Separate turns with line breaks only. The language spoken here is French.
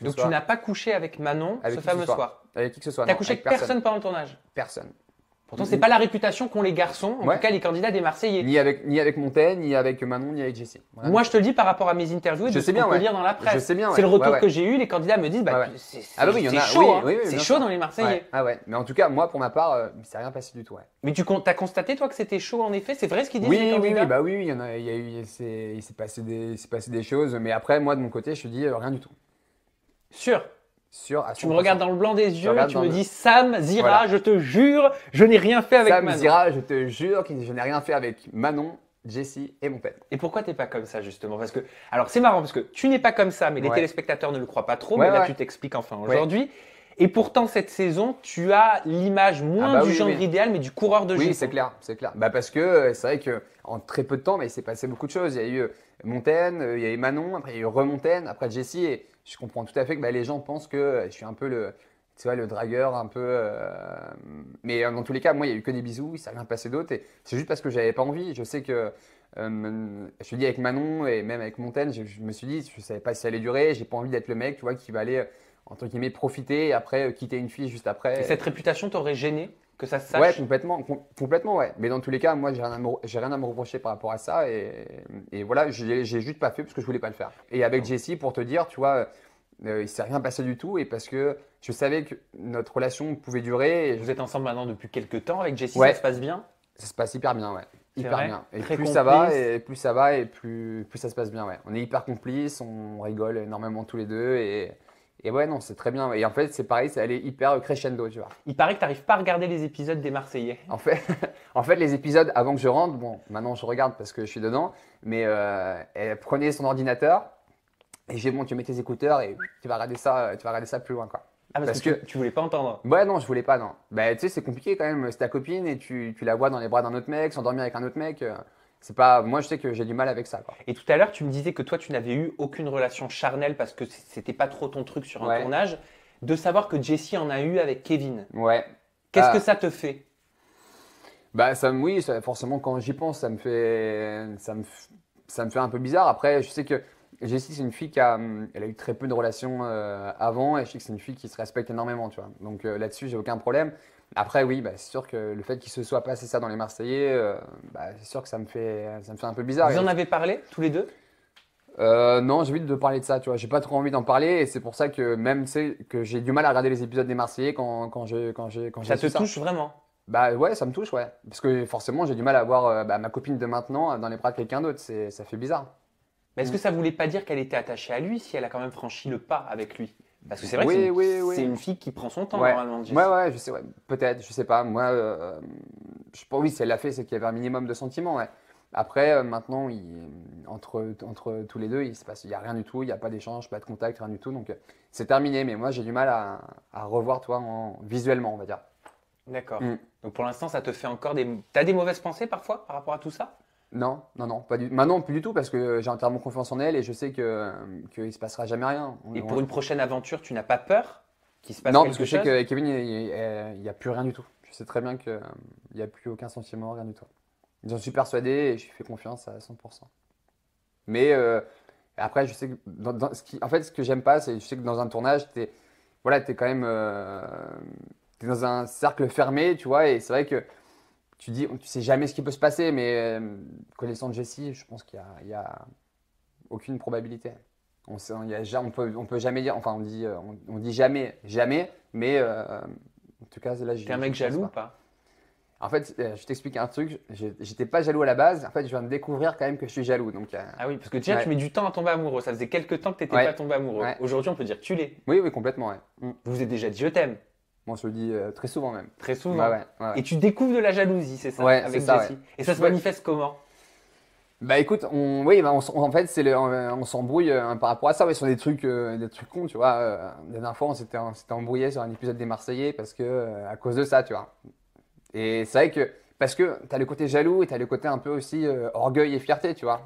Donc tu n'as pas couché avec Manon ce fameux soir.
Avec qui que ce soit.
Tu n'as couché avec personne pendant le tournage.
Personne.
Pourtant, c'est pas la réputation qu'ont les garçons, en tout cas les candidats des Marseillais.
Ni avec Montaigne, ni avec Manon, ni avec Jessie.
Voilà. Moi, je te le dis par rapport à mes interviews et de ce qu'on peut lire dans la presse.
Je sais bien.
C'est le retour que j'ai eu. Les candidats me disent, c'est chaud, c'est chaud dans les Marseillais.
Ah ouais. Mais en tout cas, moi, pour ma part, il s'est rien passé du tout.
Mais tu as constaté toi que c'était chaud en effet. C'est vrai ce qu'ils disent les candidats.
Oui, il s'est passé des choses. Mais après, moi, de mon côté, je te dis rien du tout.
Sûr. Tu me regardes dans le blanc des yeux et tu me dis Sam Zira, je te jure, je n'ai rien fait avec Manon.
Sam Zira, je te jure que je n'ai rien fait avec Manon, Jessie et Montaigne.
Et pourquoi t'es pas comme ça justement? Parce que, alors c'est marrant parce que tu n'es pas comme ça, mais les téléspectateurs ne le croient pas trop. Mais là, tu t'expliques enfin aujourd'hui. Et pourtant, cette saison, tu as l'image moins du genre idéal, mais du coureur de jupes.
Oui, c'est clair. Parce que c'est vrai qu'en très peu de temps, il s'est passé beaucoup de choses. Il y a eu Montaigne, il y a eu Manon, après il y a eu Remontaigne, après Jessie. Et je comprends tout à fait que les gens pensent que je suis un peu le dragueur, un peu. Mais dans tous les cas, moi, il n'y a eu que des bisous, il ne s'est rien passé d'autre. Et c'est juste parce que j'avais pas envie. Je sais que, je te dis, avec Manon et même avec Montaigne, je me suis dit, je ne savais pas si ça allait durer. J'ai pas envie d'être le mec, tu vois, qui va aller, entre guillemets, profiter et après quitter une fille juste après.
Et cette réputation t'aurait gêné que ça se sache?
Ouais, complètement, ouais. Mais dans tous les cas, moi, j'ai rien à me reprocher par rapport à ça. Et voilà, j'ai juste pas fait parce que je voulais pas le faire. Et avec Jessie, pour te dire, tu vois, il s'est rien passé du tout. Et parce que je savais que notre relation pouvait durer. Et
vous êtes ensemble maintenant depuis quelques temps avec Jessie, ça se passe bien?
Ça se passe hyper bien, ouais. Hyper bien. Et
très
plus ça va, et plus ça se passe bien, ouais. On est hyper complices, on rigole énormément tous les deux. Et ouais, non, c'est très bien. Et en fait, c'est pareil, ça allait hyper crescendo, tu vois.
Il paraît que tu n'arrives pas à regarder les épisodes des Marseillais.
En fait, les épisodes, avant que je rentre, bon, maintenant je regarde parce que je suis dedans, mais elle prenait son ordinateur et j'ai dit, bon, tu mets tes écouteurs et tu vas regarder ça plus loin, quoi.
Ah, parce que tu voulais pas entendre?
Ouais, non, je voulais pas, non. Bah, tu sais, c'est compliqué quand même. C'est ta copine et tu la vois dans les bras d'un autre mec, s'endormir avec un autre mec. C'est pas, moi, je sais que j'ai du mal avec ça, quoi.
Et tout à l'heure, tu me disais que toi, tu n'avais eu aucune relation charnelle parce que c'était pas trop ton truc sur un tournage. De savoir que Jessie en a eu avec Kevin.
Ouais.
Qu'est-ce que ça te fait?
Bah, forcément, quand j'y pense, ça me fait un peu bizarre. Après, je sais que Jessie, c'est une fille elle a eu très peu de relations avant et je sais que c'est une fille qui se respecte énormément, tu vois. Donc là-dessus, j'ai aucun problème. Après, oui, c'est sûr que le fait qu'il se soit passé ça dans les Marseillais, c'est sûr que ça me fait un peu bizarre.
Vous en avez parlé tous les deux?
Non, j'évite de parler de ça, tu vois. J'ai pas trop envie d'en parler et c'est pour ça que même, tu sais, que j'ai du mal à regarder les épisodes des Marseillais quand
ça te touche vraiment?
Bah ouais, ça me touche, ouais. Parce que forcément, j'ai du mal à voir ma copine de maintenant dans les bras de quelqu'un d'autre. Ça fait bizarre.
Mais est-ce que ça voulait pas dire qu'elle était attachée à lui si elle a quand même franchi le pas avec lui? Parce que c'est vrai que c'est une fille qui prend son temps normalement.
Ouais, je sais, peut-être, je sais pas. Moi, je pense oui, si elle l'a fait, c'est qu'il y avait un minimum de sentiments, ouais. Après, maintenant, entre tous les deux, il n'y a rien du tout, il n'y a pas d'échange, pas de contact, rien du tout. Donc, c'est terminé. Mais moi, j'ai du mal à revoir toi visuellement, on va dire.
D'accord. Donc, pour l'instant, ça te fait encore T'as des mauvaises pensées parfois par rapport à tout ça?
Non, pas du tout. Maintenant, plus du tout, parce que j'ai entièrement confiance en elle et je sais qu'il ne se passera jamais rien.
Et pour une prochaine aventure, tu n'as pas peur qu'il se passe
quelque chose? Non,
parce
que je sais qu'avec Kevin, il n'y a plus rien du tout. Je sais très bien qu'il n'y a plus aucun sentiment, rien du tout. J'en suis persuadé et je lui fais confiance à 100%. Mais après, je sais que en fait, ce que j'aime pas, c'est je sais que dans un tournage, t'es quand même t'es dans un cercle fermé, tu vois, et c'est vrai que tu sais jamais ce qui peut se passer, mais connaissant Jessie, je pense qu'il y a aucune probabilité. On peut jamais dire, enfin on dit jamais, mais en tout cas là,
t'es un mec jaloux ou pas?
En fait, je t'explique un truc, j'étais pas jaloux à la base, en fait je viens de découvrir quand même que je suis jaloux. Donc,
ah oui, parce que tu mets du temps à tomber amoureux, ça faisait quelques temps que tu n'étais pas tombé amoureux. Ouais. Aujourd'hui on peut dire que tu l'es.
Oui, complètement. Ouais.
Vous vous êtes déjà dit je t'aime?
Moi je le dis très souvent même.
Très souvent. Ouais. Et tu découvres de la jalousie, c'est ça, avec Jessie. Et ça se manifeste comment?
Bah écoute, en fait on s'embrouille par rapport à ça, sur des trucs cons, tu vois. La dernière fois on s'était embrouillé sur un épisode des Marseillais parce que à cause de ça, tu vois. Et c'est vrai que parce que tu as le côté jaloux et tu as le côté un peu aussi orgueil et fierté, tu vois.